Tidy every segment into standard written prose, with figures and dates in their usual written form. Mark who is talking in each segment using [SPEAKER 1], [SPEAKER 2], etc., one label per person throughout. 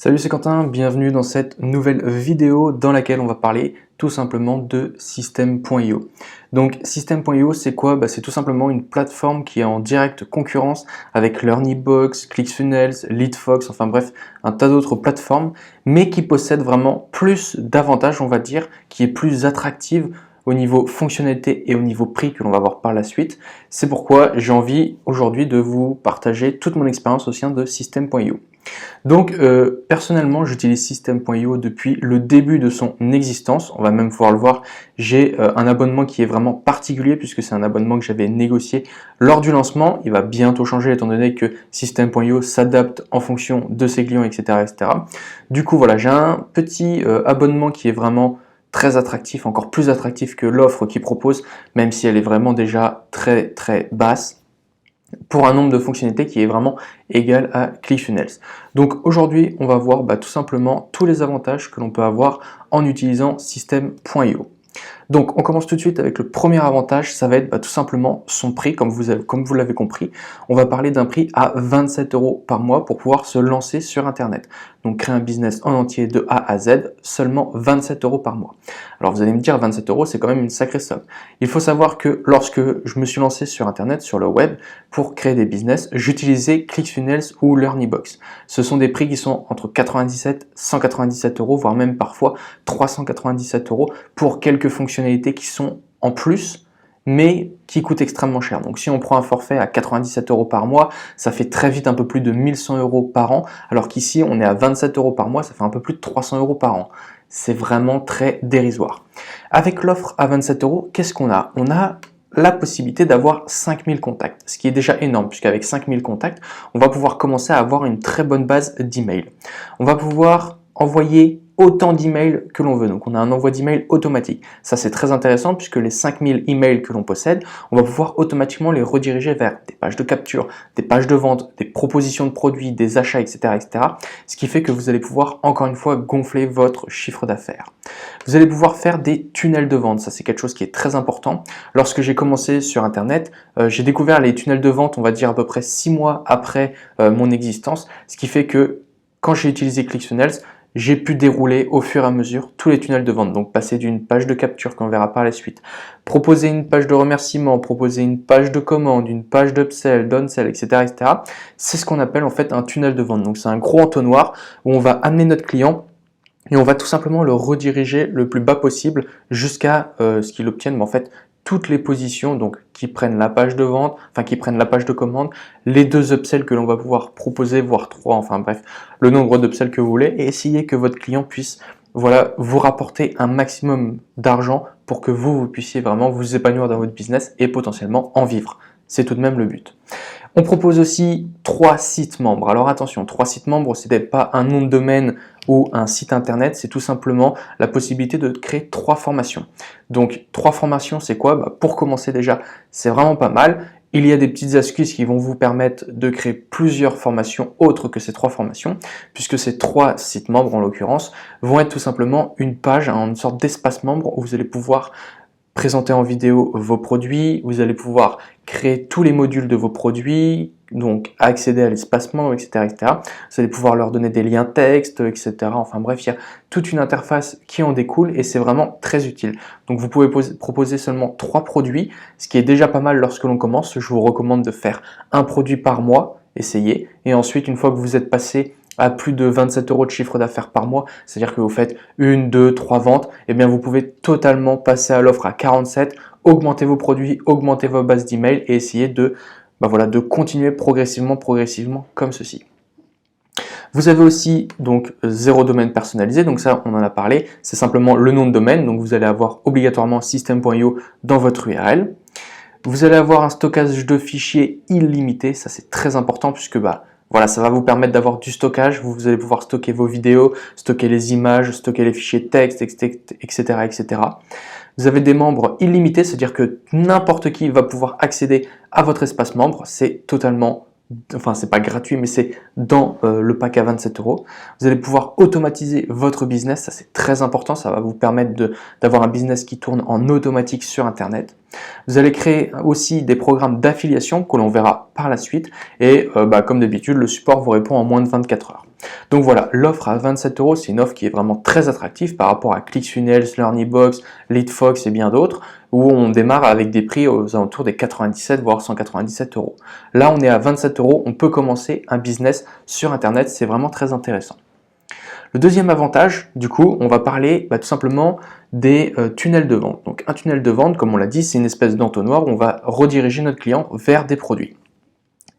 [SPEAKER 1] Salut, c'est Quentin, bienvenue dans cette nouvelle vidéo dans laquelle on va parler tout simplement de System.io. Donc System.io, c'est quoi? C'est tout simplement une plateforme qui est en directe concurrence avec Learnybox, ClickFunnels, LeadFox, enfin bref, un tas d'autres plateformes, mais qui possède vraiment plus d'avantages, on va dire, qui est plus attractive au niveau fonctionnalité et au niveau prix que l'on va voir par la suite. C'est pourquoi j'ai envie aujourd'hui de vous partager toute mon expérience au sein de System.io. Donc personnellement, j'utilise System.io depuis le début de son existence. On va même pouvoir le voir, j'ai un abonnement qui est vraiment particulier puisque c'est un abonnement que j'avais négocié lors du lancement. Il va bientôt changer étant donné que System.io s'adapte en fonction de ses clients, etc. etc. Du coup, voilà, j'ai un petit abonnement qui est vraiment très attractif, encore plus attractif que l'offre qu'il propose, même si elle est vraiment déjà très très basse, pour un nombre de fonctionnalités qui est vraiment égal à ClickFunnels. Donc aujourd'hui, on va voir tout simplement tous les avantages que l'on peut avoir en utilisant System.io. Donc on commence tout de suite avec le premier avantage, ça va être tout simplement son prix, comme vous l'avez compris. On va parler d'un prix à 27 € par mois pour pouvoir se lancer sur Internet. Donc créer un business en entier de A à Z, seulement 27 € par mois. Alors vous allez me dire 27 € c'est quand même une sacrée somme. Il faut savoir que lorsque je me suis lancé sur Internet, sur le web, pour créer des business, j'utilisais ClickFunnels ou Learnybox. Ce sont des prix qui sont entre 97, 197 €, voire même parfois 397 € pour quelques fonctionnalités qui sont en plus, mais qui coûtent extrêmement cher. Donc si on prend un forfait à 97 € par mois, ça fait très vite un peu plus de 1100 € par an, alors qu'ici on est à 27 € par mois, ça fait un peu plus de 300 € par an. C'est vraiment très dérisoire. Avec l'offre à 27 €, qu'est-ce qu'on a? On a la possibilité d'avoir 5000 contacts, ce qui est déjà énorme, puisqu'avec 5000 contacts, on va pouvoir commencer à avoir une très bonne base d'emails. On va pouvoir envoyer autant d'emails que l'on veut. Donc on a un envoi d'email automatique. Ça c'est très intéressant puisque les 5000 emails que l'on possède, on va pouvoir automatiquement les rediriger vers des pages de capture, des pages de vente, des propositions de produits, des achats, etc., etc. Ce qui fait que vous allez pouvoir encore une fois gonfler votre chiffre d'affaires. Vous allez pouvoir faire des tunnels de vente. Ça c'est quelque chose qui est très important. Lorsque j'ai commencé sur Internet, j'ai découvert les tunnels de vente, on va dire à peu près 6 mois après mon existence, ce qui fait que quand j'ai utilisé ClickFunnels, j'ai pu dérouler au fur et à mesure tous les tunnels de vente. Donc passer d'une page de capture qu'on verra par la suite, proposer une page de remerciement, proposer une page de commande, une page d'upsell, downsell, etc., etc. C'est ce qu'on appelle en fait un tunnel de vente. Donc c'est un gros entonnoir où on va amener notre client et on va tout simplement le rediriger le plus bas possible jusqu'à ce qu'il obtienne en fait toutes les positions donc qui prennent la page de vente, enfin qui prennent la page de commande, les 2 upsells que l'on va pouvoir proposer, voire 3, enfin bref, le nombre d'upsells que vous voulez, et essayer que votre client puisse vous rapporter un maximum d'argent pour que vous puissiez vraiment vous épanouir dans votre business et potentiellement en vivre. C'est tout de même le but. On propose aussi 3 sites membres. Alors attention, 3 sites membres, ce n'est pas un nom de domaine ou un site internet, c'est tout simplement la possibilité de créer 3 formations. Donc 3 formations, c'est quoi? Pour commencer déjà, c'est vraiment pas mal. Il y a des petites astuces qui vont vous permettre de créer plusieurs formations autres que ces 3 formations, puisque ces 3 sites membres en l'occurrence vont être tout simplement une page, une sorte d'espace membre où vous allez pouvoir présenter en vidéo vos produits, vous allez pouvoir créer tous les modules de vos produits, donc accéder à l'espace membre, etc., etc. Vous allez pouvoir leur donner des liens texte, etc. Enfin bref, il y a toute une interface qui en découle et c'est vraiment très utile. Donc vous pouvez proposer seulement 3 produits, ce qui est déjà pas mal lorsque l'on commence. Je vous recommande de faire un produit par mois, essayez, et ensuite une fois que vous êtes passé à plus de 27 € de chiffre d'affaires par mois, c'est-à-dire que vous faites 1, 2, 3 ventes, et bien vous pouvez totalement passer à l'offre à 47, augmenter vos produits, augmenter vos bases d'email et essayer de, de continuer progressivement comme ceci. Vous avez aussi donc 0 domaine personnalisé, donc ça on en a parlé, c'est simplement le nom de domaine, donc vous allez avoir obligatoirement System.io dans votre URL. Vous allez avoir un stockage de fichiers illimité, ça c'est très important puisque voilà, ça va vous permettre d'avoir du stockage, vous allez pouvoir stocker vos vidéos, stocker les images, stocker les fichiers texte, etc., etc. Vous avez des membres illimités, c'est-à-dire que n'importe qui va pouvoir accéder à votre espace membre, c'est totalement, enfin c'est pas gratuit, mais c'est dans le pack à 27 €. Vous allez pouvoir automatiser votre business, ça c'est très important, ça va vous permettre d'avoir un business qui tourne en automatique sur Internet. Vous allez créer aussi des programmes d'affiliation que l'on verra par la suite et comme d'habitude, le support vous répond en moins de 24 heures. Donc voilà, l'offre à 27 €, c'est une offre qui est vraiment très attractive par rapport à ClickFunnels, LearnyBox, LeadFox et bien d'autres, où on démarre avec des prix aux alentours des 97 voire 197 €. Là, on est à 27 €, on peut commencer un business sur Internet, c'est vraiment très intéressant. Le deuxième avantage, du coup, on va parler tout simplement des tunnels de vente. Donc un tunnel de vente, comme on l'a dit, c'est une espèce d'entonnoir où on va rediriger notre client vers des produits.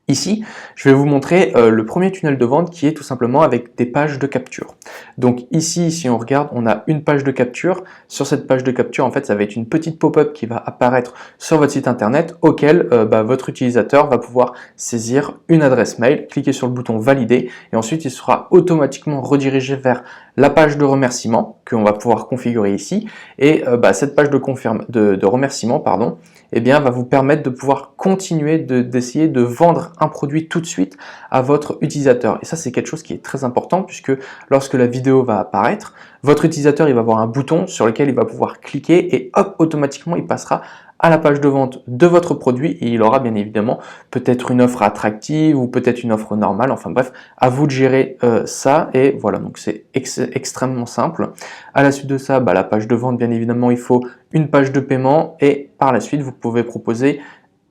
[SPEAKER 1] Ici, je vais vous montrer le premier tunnel de vente qui est tout simplement avec des pages de capture. Donc ici, si on regarde, on a une page de capture. Sur cette page de capture, en fait, ça va être une petite pop-up qui va apparaître sur votre site internet auquel votre utilisateur va pouvoir saisir une adresse mail, cliquer sur le bouton valider et ensuite il sera automatiquement redirigé vers la page de remerciement qu'on va pouvoir configurer ici et cette page de remerciement, pardon, eh bien, va vous permettre de pouvoir continuer d'essayer de vendre un produit tout de suite à votre utilisateur. Et ça, c'est quelque chose qui est très important puisque lorsque la vidéo va apparaître, votre utilisateur il va avoir un bouton sur lequel il va pouvoir cliquer et hop, automatiquement, il passera à la page de vente de votre produit et il aura bien évidemment peut-être une offre attractive ou peut-être une offre normale. Enfin bref, à vous de gérer ça et voilà, donc c'est extrêmement simple. À la suite de ça, la page de vente, bien évidemment, il faut une page de paiement et par la suite, vous pouvez proposer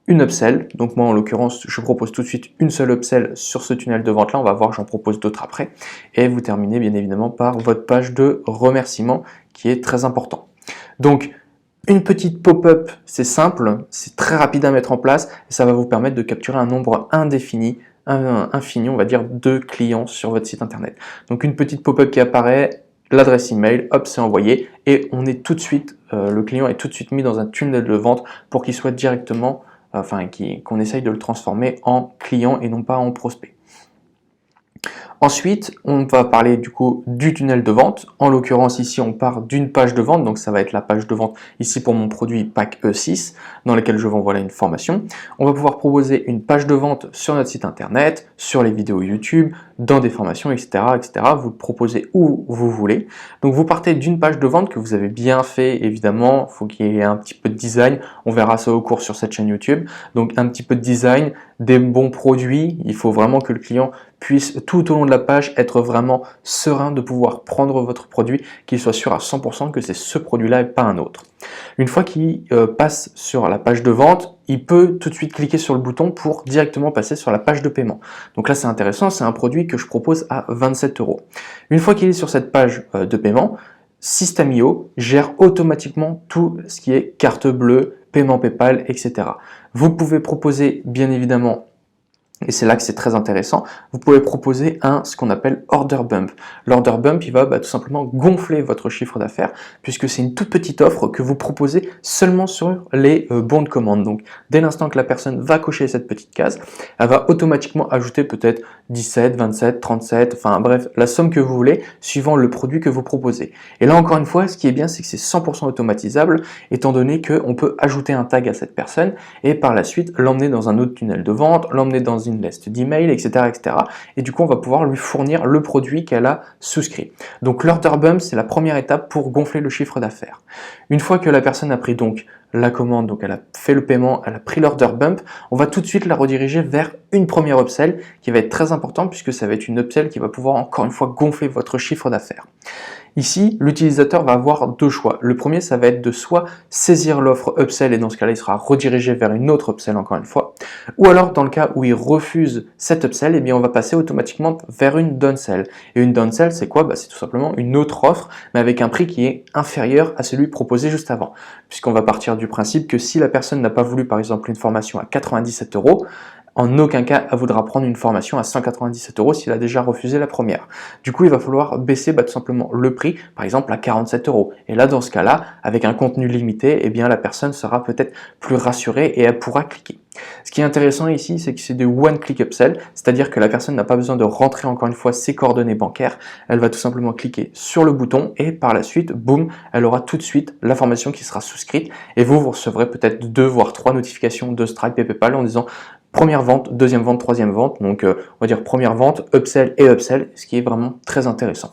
[SPEAKER 1] une upsell. Donc moi, en l'occurrence, je propose tout de suite une seule upsell sur ce tunnel de vente-là. On va voir, j'en propose d'autres après. Et vous terminez bien évidemment par votre page de remerciement qui est très important. Donc, une petite pop-up, c'est simple, c'est très rapide à mettre en place et ça va vous permettre de capturer un nombre indéfini, infini, on va dire, de clients sur votre site internet. Donc une petite pop-up qui apparaît, l'adresse email, hop, c'est envoyé et on est tout de suite, le client est tout de suite mis dans un tunnel de vente pour qu'il soit directement, qu'on essaye de le transformer en client et non pas en prospect. Ensuite, on va parler du coup du tunnel de vente. En l'occurrence, ici, on part d'une page de vente. Donc, ça va être la page de vente ici pour mon produit Pack E6 dans lequel je vends une formation. On va pouvoir proposer une page de vente sur notre site internet, sur les vidéos YouTube, dans des formations, etc., etc. Vous le proposez où vous voulez. Donc, vous partez d'une page de vente que vous avez bien fait, évidemment. Il faut qu'il y ait un petit peu de design. On verra ça au cours sur cette chaîne YouTube. Donc, un petit peu de design, des bons produits. Il faut vraiment que le client puisse tout au long de la page être vraiment serein de pouvoir prendre votre produit, qu'il soit sûr à 100% que c'est ce produit-là et pas un autre. Une fois qu'il passe sur la page de vente, il peut tout de suite cliquer sur le bouton pour directement passer sur la page de paiement. Donc là, c'est intéressant, c'est un produit que je propose à 27 €. Une fois qu'il est sur cette page de paiement, System.io gère automatiquement tout ce qui est carte bleue, paiement PayPal, etc. Vous pouvez proposer bien évidemment, et c'est là que c'est très intéressant, vous pouvez proposer ce qu'on appelle order bump. L'order bump, il va tout simplement gonfler votre chiffre d'affaires puisque c'est une toute petite offre que vous proposez seulement sur les bons de commande. Donc, dès l'instant que la personne va cocher cette petite case, elle va automatiquement ajouter peut-être 17, 27, 37, enfin bref, la somme que vous voulez suivant le produit que vous proposez. Et là, encore une fois, ce qui est bien, c'est que c'est 100% automatisable étant donné qu'on peut ajouter un tag à cette personne et par la suite l'emmener dans un autre tunnel de vente, l'emmener dans une liste d'emails, etc., etc. Et du coup, on va pouvoir lui fournir le produit qu'elle a souscrit. Donc, l'order bump, c'est la première étape pour gonfler le chiffre d'affaires. Une fois que la personne a pris donc la commande, donc elle a fait le paiement, elle a pris l'order bump, on va tout de suite la rediriger vers une première upsell qui va être très importante puisque ça va être une upsell qui va pouvoir encore une fois gonfler votre chiffre d'affaires. Ici, l'utilisateur va avoir deux choix. Le premier, ça va être de soit saisir l'offre upsell et dans ce cas-là, il sera redirigé vers une autre upsell encore une fois, ou alors dans le cas où il refuse cette upsell, eh bien on va passer automatiquement vers une downsell. Et une downsell, c'est quoi? C'est tout simplement une autre offre, mais avec un prix qui est inférieur à celui proposé juste avant. Puisqu'on va partir du principe que si la personne n'a pas voulu par exemple une formation à 97 €, en aucun cas, elle voudra prendre une formation à 197 € s'il a déjà refusé la première. Du coup, il va falloir baisser tout simplement le prix, par exemple à 47 €. Et là, dans ce cas-là, avec un contenu limité, eh bien, la personne sera peut-être plus rassurée et elle pourra cliquer. Ce qui est intéressant ici, c'est que c'est du one-click upsell, c'est-à-dire que la personne n'a pas besoin de rentrer encore une fois ses coordonnées bancaires. Elle va tout simplement cliquer sur le bouton et par la suite, boum, elle aura tout de suite la formation qui sera souscrite et vous recevrez peut-être 2 voire 3 notifications de Stripe et PayPal en disant première vente, deuxième vente, troisième vente. Donc, on va dire première vente, upsell et upsell, ce qui est vraiment très intéressant.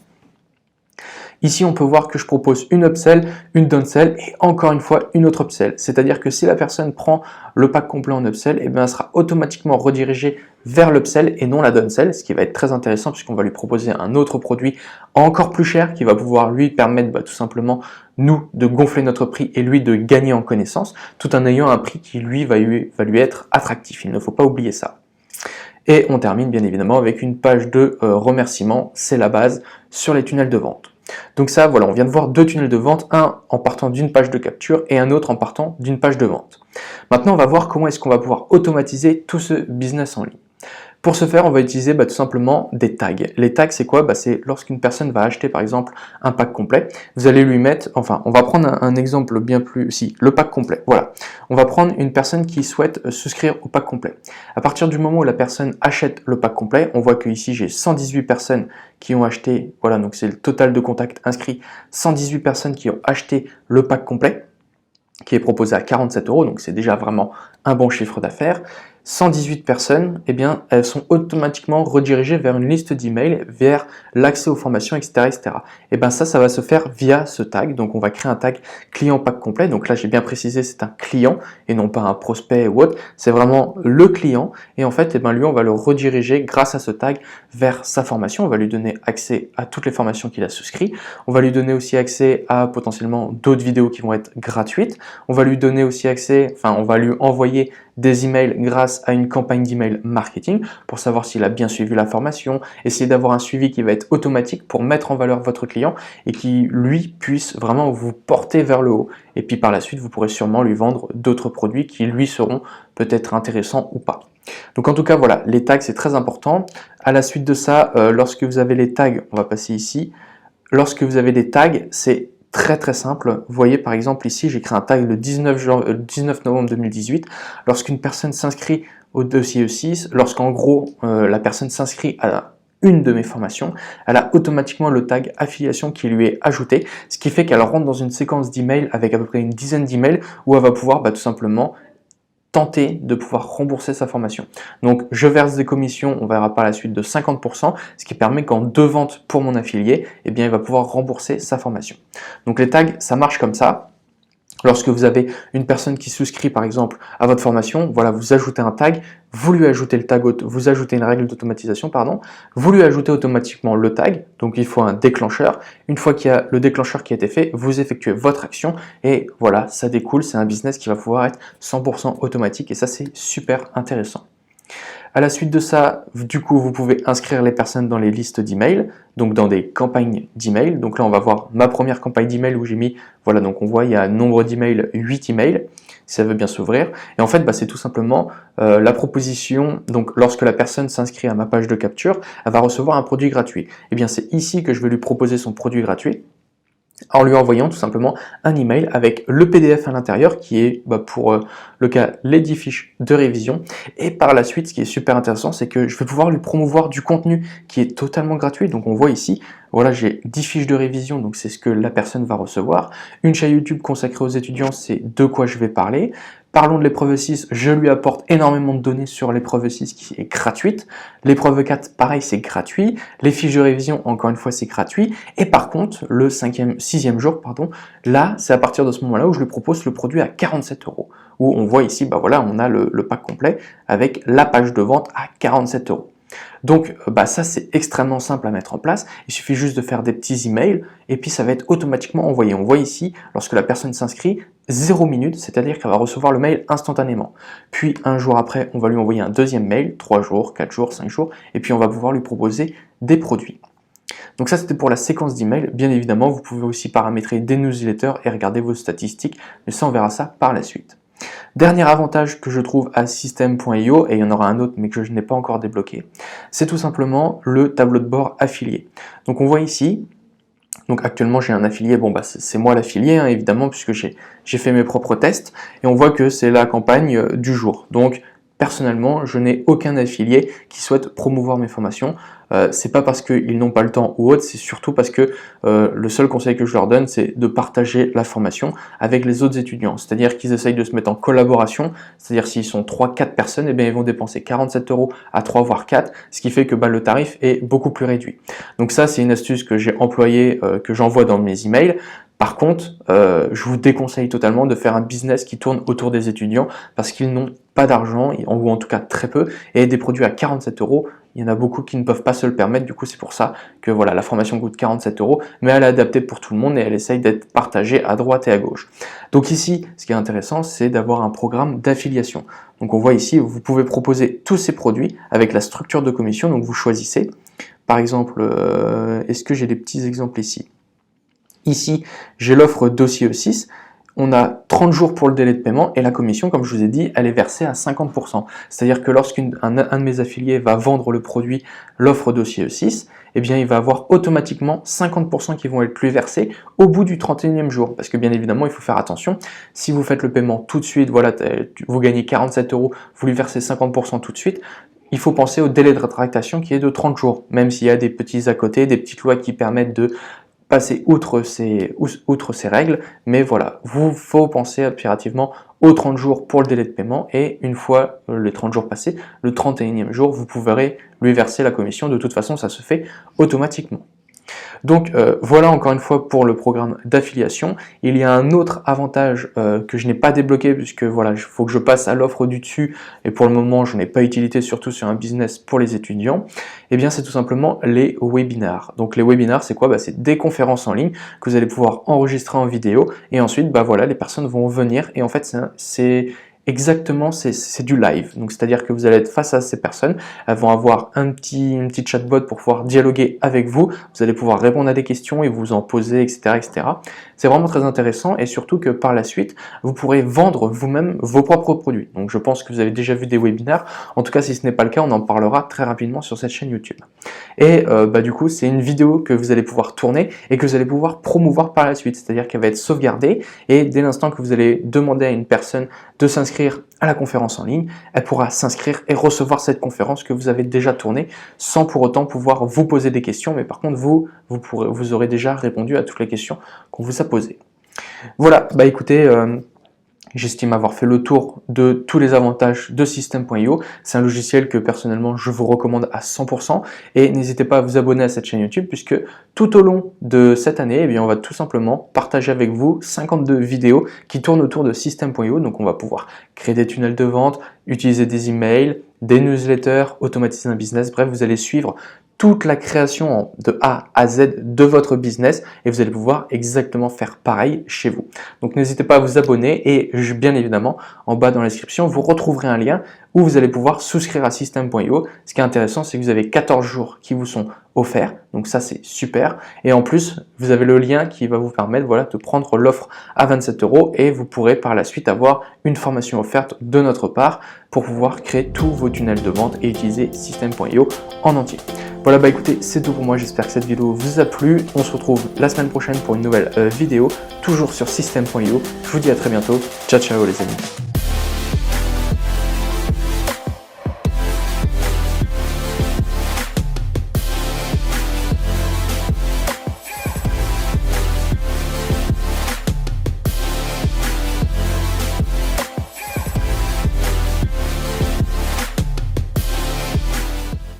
[SPEAKER 1] Ici, on peut voir que je propose une upsell, une downsell et encore une fois une autre upsell. C'est-à-dire que si la personne prend le pack complet en upsell, eh bien, elle sera automatiquement redirigée vers l'upsell et non la downsell, ce qui va être très intéressant puisqu'on va lui proposer un autre produit encore plus cher qui va pouvoir lui permettre tout simplement nous de gonfler notre prix et lui de gagner en connaissance, tout en ayant un prix qui lui va lui être attractif. Il ne faut pas oublier ça. Et on termine bien évidemment avec une page de remerciement, c'est la base, sur les tunnels de vente. Donc ça, voilà, on vient de voir deux tunnels de vente, un en partant d'une page de capture et un autre en partant d'une page de vente. Maintenant, on va voir comment est-ce qu'on va pouvoir automatiser tout ce business en ligne. Pour ce faire, on va utiliser tout simplement des tags. Les tags, c'est quoi? C'est lorsqu'une personne va acheter par exemple un pack complet, vous allez lui mettre, enfin, on va prendre un exemple bien plus, le pack complet, voilà. On va prendre une personne qui souhaite souscrire au pack complet. À partir du moment où la personne achète le pack complet, on voit que ici j'ai 118 personnes qui ont acheté, voilà, donc c'est le total de contacts inscrits, 118 personnes qui ont acheté le pack complet, qui est proposé à 47 €, donc c'est déjà vraiment un bon chiffre d'affaires. 118 personnes, eh bien, elles sont automatiquement redirigées vers une liste d'emails, vers l'accès aux formations, etc., etc. Et bien ça va se faire via ce tag. Donc on va créer un tag client pack complet. Donc là, j'ai bien précisé, c'est un client et non pas un prospect ou autre. C'est vraiment le client. Et en fait, lui, on va le rediriger grâce à ce tag vers sa formation. On va lui donner accès à toutes les formations qu'il a souscrites. On va lui donner aussi accès à potentiellement d'autres vidéos qui vont être gratuites. On va lui donner aussi accès, on va lui envoyer des emails grâce à une campagne d'email marketing pour savoir s'il a bien suivi la formation, essayer d'avoir un suivi qui va être automatique pour mettre en valeur votre client et qui, lui, puisse vraiment vous porter vers le haut. Et puis par la suite, vous pourrez sûrement lui vendre d'autres produits qui, lui, seront peut-être intéressants ou pas. Donc en tout cas, voilà, les tags, c'est très important. À la suite de ça, lorsque vous avez les tags, on va passer ici, lorsque vous avez des tags, c'est très simple. Vous voyez par exemple ici, j'ai créé un tag le 19 novembre 2018. Lorsqu'une personne s'inscrit au dossier E6, lorsqu'en gros la personne s'inscrit à une de mes formations, elle a automatiquement le tag affiliation qui lui est ajouté, ce qui fait qu'elle rentre dans une séquence d'emails avec à peu près une dizaine d'emails où elle va pouvoir tout simplement tenter de pouvoir rembourser sa formation. Donc je verse des commissions, on verra par la suite, de 50%, ce qui permet qu'en 2 ventes pour mon affilié, eh bien il va pouvoir rembourser sa formation. Donc les tags, ça marche comme ça. Lorsque vous avez une personne qui souscrit par exemple à votre formation, voilà, vous ajoutez un tag, vous lui ajoutez le tag, vous ajoutez une règle d'automatisation, pardon, vous lui ajoutez automatiquement le tag, donc il faut un déclencheur. Une fois qu'il y a le déclencheur qui a été fait, vous effectuez votre action et voilà, ça découle, c'est un business qui va pouvoir être 100% automatique et ça c'est super intéressant. À la suite de ça, du coup, vous pouvez inscrire les personnes dans les listes d'emails, donc dans des campagnes d'emails. Donc là, on va voir ma première campagne d'email où j'ai mis, voilà, donc on voit, il y a un nombre d'emails, 8 emails, si ça veut bien s'ouvrir. Et en fait, c'est tout simplement la proposition, donc lorsque la personne s'inscrit à ma page de capture, elle va recevoir un produit gratuit. Et bien, c'est ici que je vais lui proposer son produit gratuit, en lui envoyant tout simplement un email avec le PDF à l'intérieur qui est pour le cas les 10 fiches de révision. Et par la suite, ce qui est super intéressant, c'est que je vais pouvoir lui promouvoir du contenu qui est totalement gratuit. Donc on voit ici, voilà, j'ai 10 fiches de révision, donc c'est ce que la personne va recevoir. Une chaîne YouTube consacrée aux étudiants, c'est de quoi je vais parler. Parlons de l'épreuve 6, je lui apporte énormément de données sur l'épreuve 6 qui est gratuite. L'épreuve 4, pareil, c'est gratuit. Les fiches de révision, encore une fois, c'est gratuit. Et par contre, le 6e jour, là, c'est à partir de ce moment-là où je lui propose le produit à 47 €. Où on voit ici, voilà, on a le pack complet avec la page de vente à 47 €. Donc ça c'est extrêmement simple à mettre en place, il suffit juste de faire des petits emails et puis ça va être automatiquement envoyé. On voit ici, lorsque la personne s'inscrit, 0 minute, c'est-à-dire qu'elle va recevoir le mail instantanément. Puis un jour après, on va lui envoyer un deuxième mail, 3 jours, 4 jours, 5 jours, et puis on va pouvoir lui proposer des produits. Donc ça c'était pour la séquence d'emails. Bien évidemment, vous pouvez aussi paramétrer des newsletters et regarder vos statistiques, mais ça on verra ça par la suite. Dernier avantage que je trouve à System.io, et il y en aura un autre mais que je n'ai pas encore débloqué, c'est tout simplement le tableau de bord affilié. Donc on voit ici, donc actuellement j'ai un affilié, c'est moi l'affilié évidemment puisque j'ai fait mes propres tests, et on voit que c'est la campagne du jour. Donc personnellement, je n'ai aucun affilié qui souhaite promouvoir mes formations. C'est pas parce qu'ils n'ont pas le temps ou autre, c'est surtout parce que le seul conseil que je leur donne, c'est de partager la formation avec les autres étudiants. C'est-à-dire qu'ils essayent de se mettre en collaboration, c'est-à-dire s'ils sont 3-4 personnes, ils vont dépenser 47 € à 3 voire 4, ce qui fait que le tarif est beaucoup plus réduit. Donc ça, c'est une astuce que j'ai employée, que j'envoie dans mes emails. Par contre, je vous déconseille totalement de faire un business qui tourne autour des étudiants parce qu'ils n'ont pas d'argent, ou en tout cas très peu, et des produits à 47 €, il y en a beaucoup qui ne peuvent pas se le permettre, du coup c'est pour ça que voilà, la formation coûte 47 €, mais elle est adaptée pour tout le monde et elle essaye d'être partagée à droite et à gauche. Donc ici, ce qui est intéressant, c'est d'avoir un programme d'affiliation. Donc on voit ici, vous pouvez proposer tous ces produits avec la structure de commission, donc vous choisissez. Par exemple, est-ce que j'ai des petits exemples ici? Ici, j'ai l'offre dossier E6. On a 30 jours pour le délai de paiement et la commission, comme je vous ai dit, elle est versée à 50%. C'est-à-dire que lorsqu'un de mes affiliés va vendre le produit, l'offre dossier E6, eh bien, il va avoir automatiquement 50% qui vont être lui versés au bout du 31e jour. Parce que bien évidemment, il faut faire attention. Si vous faites le paiement tout de suite, voilà, vous gagnez 47 €, vous lui versez 50% tout de suite, il faut penser au délai de rétractation qui est de 30 jours. Même s'il y a des petits à côté, des petites lois qui permettent de passer outre ces règles, mais voilà, faut penser impérativement aux 30 jours pour le délai de paiement, et une fois les 30 jours passés, le 31e jour, vous pourrez lui verser la commission. De toute façon, ça se fait automatiquement. Donc voilà encore une fois pour le programme d'affiliation. Il y a un autre avantage que je n'ai pas débloqué, puisque voilà, il faut que je passe à l'offre du dessus, et pour le moment je n'ai pas utilité, surtout sur un business pour les étudiants. Et bien c'est tout simplement les webinars. Donc les webinars, c'est quoi? C'est des conférences en ligne que vous allez pouvoir enregistrer en vidéo, et ensuite voilà, les personnes vont venir, et en fait c'est exactement, c'est du live. Donc c'est-à-dire que vous allez être face à ces personnes, elles vont avoir un petit chatbot pour pouvoir dialoguer avec vous, vous allez pouvoir répondre à des questions et vous en poser, etc. etc. C'est vraiment très intéressant, et surtout que par la suite, vous pourrez vendre vous-même vos propres produits. Donc je pense que vous avez déjà vu des webinaires, en tout cas si ce n'est pas le cas, on en parlera très rapidement sur cette chaîne YouTube. Et du coup, c'est une vidéo que vous allez pouvoir tourner et que vous allez pouvoir promouvoir par la suite, c'est-à-dire qu'elle va être sauvegardée, et dès l'instant que vous allez demander à une personne de s'inscrire à la conférence en ligne, elle pourra s'inscrire et recevoir cette conférence que vous avez déjà tournée, sans pour autant pouvoir vous poser des questions, mais par contre vous aurez déjà répondu à toutes les questions qu'on vous a posées. Voilà, écoutez, j'estime avoir fait le tour de tous les avantages de System.io. C'est un logiciel que personnellement je vous recommande à 100%, et n'hésitez pas à vous abonner à cette chaîne YouTube, puisque tout au long de cette année, on va tout simplement partager avec vous 52 vidéos qui tournent autour de System.io. Donc on va pouvoir créer des tunnels de vente, utiliser des emails, des newsletters, automatiser un business, bref, vous allez suivre toute la création de A à Z de votre business, et vous allez pouvoir exactement faire pareil chez vous. Donc n'hésitez pas à vous abonner, et bien évidemment en bas dans la description vous retrouverez un lien où vous allez pouvoir souscrire à System.io. Ce qui est intéressant, c'est que vous avez 14 jours qui vous sont offerts, donc ça c'est super, et en plus vous avez le lien qui va vous permettre de prendre l'offre à 27 €, et vous pourrez par la suite avoir une formation offerte de notre part pour pouvoir créer tous vos tunnels de vente et utiliser System.io en entier. Voilà, écoutez, c'est tout pour moi, j'espère que cette vidéo vous a plu. On se retrouve la semaine prochaine pour une nouvelle vidéo, toujours sur System.io. Je vous dis à très bientôt, ciao ciao les amis.